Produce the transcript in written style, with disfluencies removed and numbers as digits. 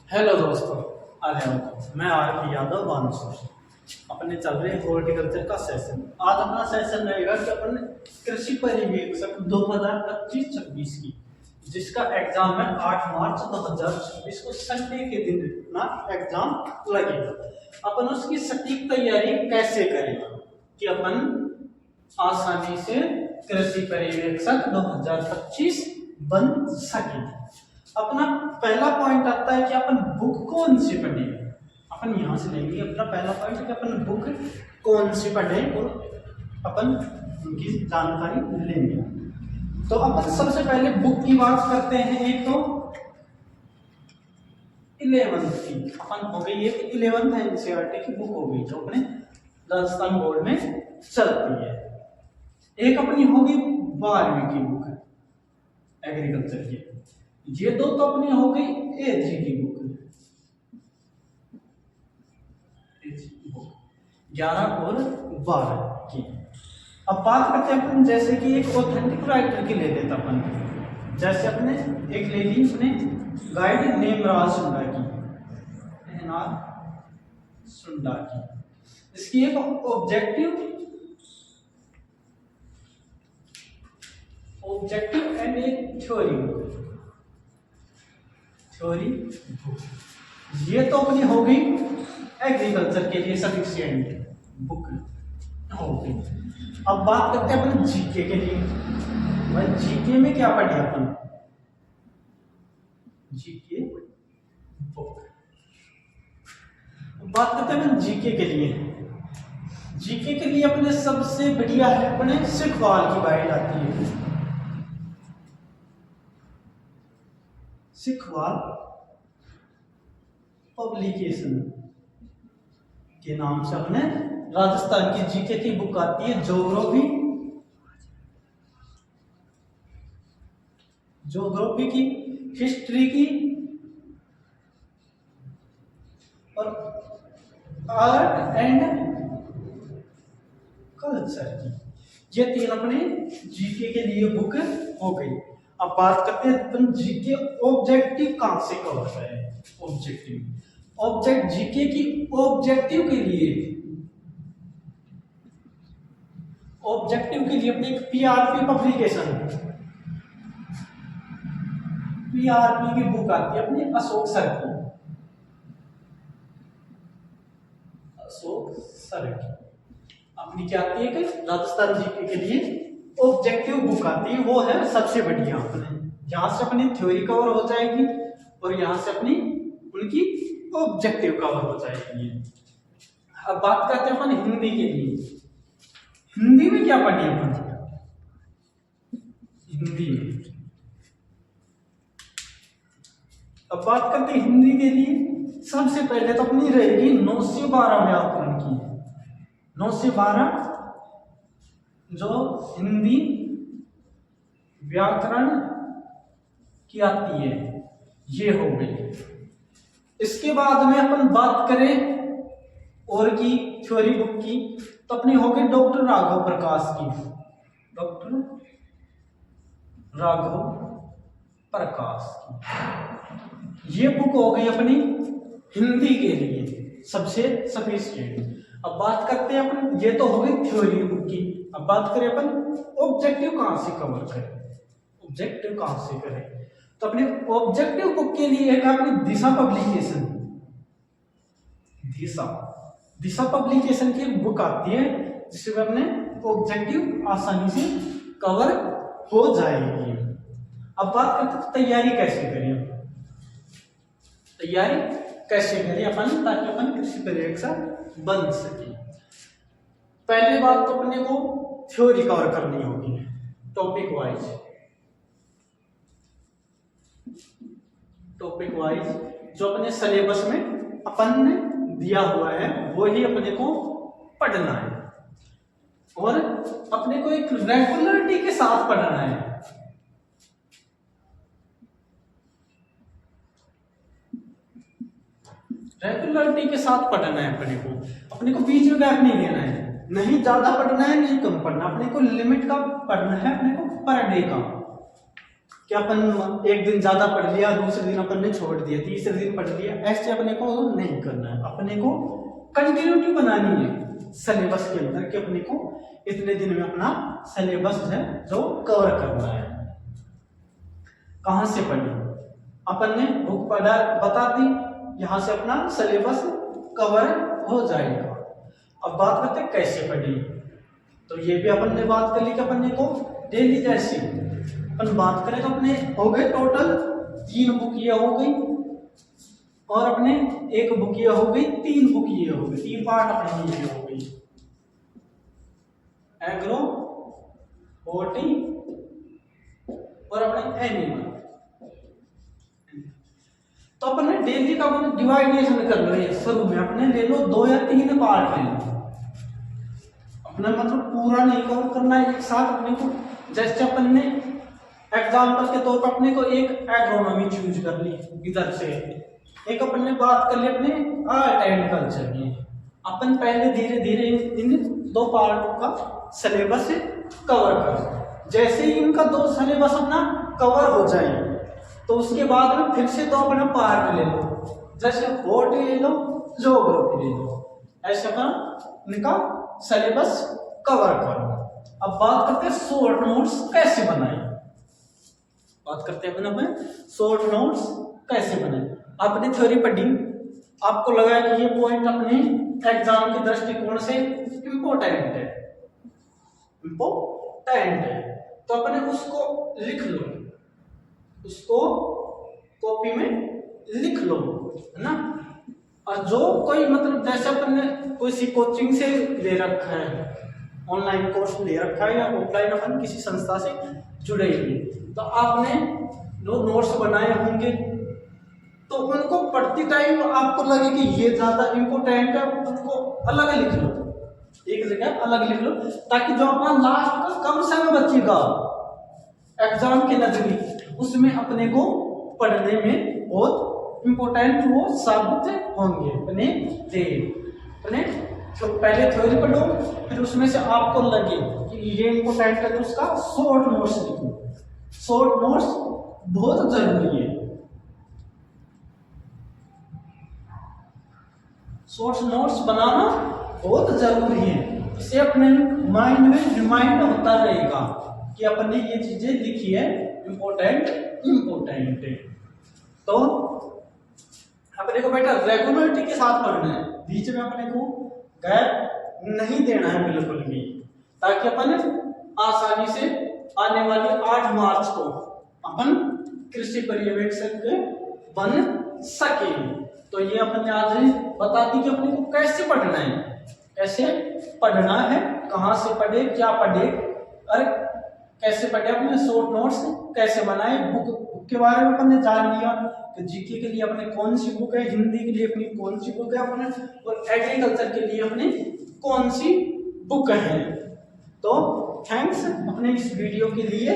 Hello दोस्तों, आज मैं आर पी यादव बांसुर। अपने चल रहे हॉर्टिकल्चर का सेशन। आज अपना सेशन रहेगा कि अपन कृषि परिवेक्षक 2025-26 की, जिसका एग्जाम है 8 मार्च 2026 को संडे के दिन अपना एग्जाम लगेगा। अपन उसकी सटीक तैयारी कैसे करेंगे कि अपन आसानी से कृषि पर्यवेक्षक 2025 बन सके। अपना पहला पॉइंट आता है कि अपन बुक कौन सी पढ़े। अपन यहां से लेंगे अपना पहला पॉइंट कि अपन बुक कौन सी पढ़े और अपन उनकी जानकारी लेंगे। तो अपन सबसे पहले बुक की बात करते हैं। एक तो 11th की अपन हो गई, ये 11th एनसीईआरटी की बुक हो गई जो अपने राजस्थान बोर्ड में चलती है। एक अपनी होगी 12वीं की बुक एग्रीकल्चर की। ये दो तो अपनी हो गई A3 की बुक 11 और 12 की। अब बात करते हैं अपन जैसे कि एक ऑथेंटिक राइटर की ले लेते अपन। जैसे अपने एक ले ली अपने गाइड नेमराज सुंडा की, सुंडा की। इसकी एक ऑब्जेक्टिव एंड एक थ्योरी बुक। ये तो अपनी हो गई एग्रीकल्चर के लिए सफिशिएंट बुक हो गई। अब बात करते हैं अपन जीके के लिए। भाई जीके में क्या पढ़े अपन? GK book. बात करते हैं अपन जीके के लिए। जीके के लिए अपने सबसे बढ़िया है अपने सिखवाल की गाइड आती है, सिखवाल पब्लिकेशन के नाम से अपने राजस्थान की जीके की बुक आती है। ज्योग्राफी की, हिस्ट्री की और आर्ट एंड कल्चर की। ये तीन अपने जीके के लिए बुक हो गई। अब बात करते हैं अपन जीके ऑब्जेक्टिव कहां से कवर है। ऑब्जेक्ट जीके की ऑब्जेक्टिव के लिए अपनी एक पीआरपी की बुक आती है अपनी अशोक सर की। अपनी क्या आती है कि राजस्थान जीके के लिए ऑब्जेक्टिव बुक आती है, वो है सबसे बढ़िया। अपने यहां से अपनी थ्योरी कवर हो जाएगी और यहां से अपनी उनकी ऑब्जेक्टिव कवर हो जाएगी। अब बात करते हैं अपन हिंदी के लिए। हिंदी में क्या पढ़िए अपन? हिंदी में अब बात करते हैं हिंदी के लिए। सबसे पहले तो अपनी रहेगी 9 से 12 व्याकरण की। 9 से 12 जो हिंदी व्याकरण की आती है, ये हो गई। इसके बाद में अपन बात करें और की थ्योरी बुक की, तो अपनी हो गई डॉक्टर राघव प्रकाश की। डॉक्टर राघव प्रकाश की ये बुक हो गई अपनी हिंदी के लिए सबसे सफिशिएंट। अब बात करते हैं अपन, ये तो हो गई थ्योरी बुक की। अब बात करें अपन ऑब्जेक्टिव कहां से कवर करें, ऑब्जेक्टिव कहां से करें। तो अपने ऑब्जेक्टिव बुक के लिए एक अपनी दिशा पब्लिकेशन की बुक आती है, जिसमें अपने ऑब्जेक्टिव आसानी से कवर हो जाएगी। अब बात करते हैं तैयारी कैसे करें अपन, ताकि अपन कृषि पर्यवेक्षक बन सके। पहली बात तो अपने को थ्योरी कवर करनी होगी टॉपिक वाइज। जो अपने सिलेबस में अपन ने दिया हुआ है वो ही अपने को पढ़ना है और अपने को एक रेगुलरिटी के साथ पढ़ना है। रेगुलरिटी के साथ पढ़ना है अपने को बीच में गैप नहीं लेना है। नहीं ज्यादा पढ़ना है, नहीं कम पढ़ना। अपने को लिमिट का पढ़ना है, अपने को पर डे का कि अपन एक दिन ज्यादा पढ़ लिया, दूसरे दिन अपन ने छोड़ दिया, तीसरे दिन पढ़ लिया, ऐसे अपने को नहीं करना है। अपने को कंटिन्यूटी बनानी है सिलेबस के अंदर कि अपने को इतने दिन में अपना सिलेबस है जो कवर करना है। कहाँ से पढ़ी, अपन ने बुक पढ़ा बता दी, यहाँ से अपना सिलेबस कवर हो जाएगा। अब बात करते हैं कैसे पढ़ी, तो ये भी अपन ने बात कर ली कि अपन को डेली जैसी अपन बात करें तो अपने हो गए टोटल 3 बुक ये हो गई, और अपने 1 बुक ये हो गई, 3 बुक ये हो गई, 3 पार्ट अपने ये हो गई, एग्रो, ओटी और अपने एनिमल। तो अपने डेली का अपने डिवाइडेशन कर लो, शुरू में अपने ले लो 2 या 3 पार्ट ले लो, अपना मतलब पूरा नहीं कवर करना है एक साथ अपने को। जैसे अपन ने एग्जाम्पल के तौर पर अपने को एक एग्रोनॉमी चूज कर ली इधर से, एक अपन ने बात कर ली अपने आर्ट एंड कल्चर की। अपन पहले धीरे धीरे इन 2 पार्टों का सिलेबस कवर कर, जैसे ही इनका 2 सिलेबस अपना कवर हो जाए तो उसके बाद में फिर से 2 अपना पार्ट ले लो, जैसे बॉटनी ले लो, ज्योग्राफी ले लो, ऐसे अपना इनका सिलेबस कवर करो। अब बात करते हैं शॉर्ट नोट्स कैसे बनाए, बात करते हैं अपन शॉर्ट नोट्स कैसे बनाए। आपने थ्योरी पढ़ी, आपको लगा कि ये पॉइंट अपने एग्जाम के दृष्टिकोण से इम्पोर्टेंट है, तो अपने उसको लिख लो, उसको कॉपी में लिख लो, है ना। और जो कोई मतलब जैसे अपन ने कोई सी कोचिंग से ले रखा है, ऑनलाइन कोर्स ले रखा है, या ऑफलाइन अपन किसी संस्था से जुड़े हुए, तो आपने जो नोट्स बनाए होंगे तो उनको पढ़ते टाइम आपको लगे कि ये ज्यादा इम्पोर्टेंट है, उनको अलग लिख लो, एक जगह अलग लिख लो, ताकि जो अपना लास्ट का कम समय बचेगा एग्जाम के नजदीक उसमें अपने को पढ़ने में बहुत इम्पोर्टेंट वो साबित होंगे अपने तो पहले थ्योरी पढ़ो, फिर उसमें से आपको लगे कि ये इम्पोर्टेंट है तो उसका शॉर्ट नोट्स लिखो। शॉर्ट नोट्स बहुत जरूरी है, शॉर्ट नोट्स बनाना बहुत जरूरी है, इससे अपने माइंड में रिमाइंड होता रहेगा कि अपने ये चीजें लिखी है, इम्पोर्टेंट है। तो अपने को बेटा रेगुलरिटी के साथ पढ़ना है, बीच में अपने को गैप नहीं देना है बिल्कुल भी, ताकि अपन आसानी से आने वाली 8 मार्च को अपन कृषि पर्यवेक्षक बन सके। तो ये अपन ने आज बता दी कि अपने को कैसे पढ़ना है, कहाँ से पढ़े, क्या पढ़े, और कैसे पढ़े, अपने शॉर्ट नोट्स कैसे बनाए, बुक के बारे में अपन ने जान लिया कि जीके के लिए अपने कौन सी बुक है, हिंदी के लिए अपनी कौन सी बुक है अपने, और एग्रीकल्चर के लिए अपनी कौन सी बुक है। तो थैंक्स अपने इस वीडियो के लिए।